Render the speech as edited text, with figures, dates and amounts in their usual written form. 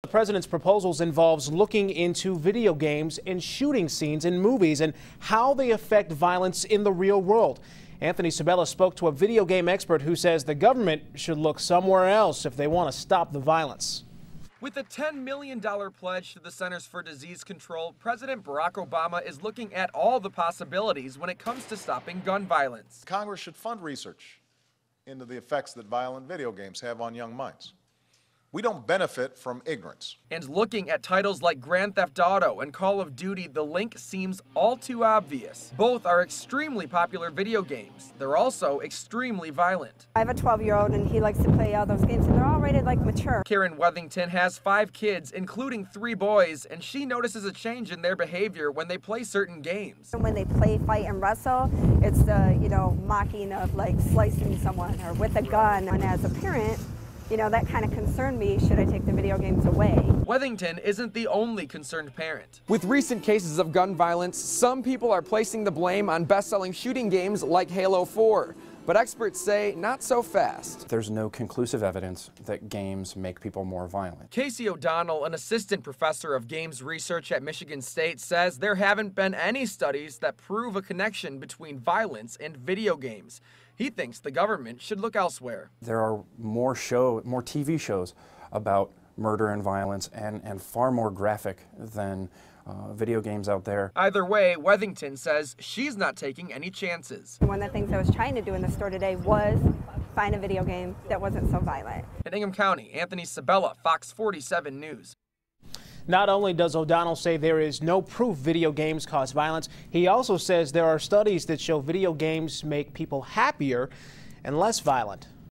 The president's proposals involves looking into video games and shooting scenes in movies and how they affect violence in the real world. Anthony Sabella spoke to a video game expert who says the government should look somewhere else if they want to stop the violence. With a $10 million pledge to the Centers for Disease Control, President Barack Obama is looking at all the possibilities when it comes to stopping gun violence. Congress should fund research into the effects that violent video games have on young minds. We don't benefit from ignorance. And looking at titles like Grand Theft Auto and Call of Duty, the link seems all too obvious. Both are extremely popular video games. They're also extremely violent. I have a 12-year-old and he likes to play all those games and they're all rated like mature. Karen Wethington has 5 kids, including 3 boys, and she notices a change in their behavior when they play certain games. When they play, fight, and wrestle, it's the, mocking of like slicing someone or with a gun. And as a parent, that kind of concerned me. Should I take the video games away? Wethington isn't the only concerned parent. With recent cases of gun violence, some people are placing the blame on best-selling shooting games like Halo 4. But experts say not so fast. There's no conclusive evidence that games make people more violent. Casey O'Donnell, an assistant professor of games research at Michigan State, says there haven't been any studies that prove a connection between violence and video games. He thinks the government should look elsewhere. There are more TV shows about murder and violence and far more graphic than video games out there. Either way, Wethington says she's not taking any chances. One of the things I was trying to do in the store today was find a video game that wasn't so violent. In Ingham County, Anthony Sabella, Fox 47 News. Not only does O'Donnell say there is no proof video games cause violence, he also says there are studies that show video games make people happier and less violent.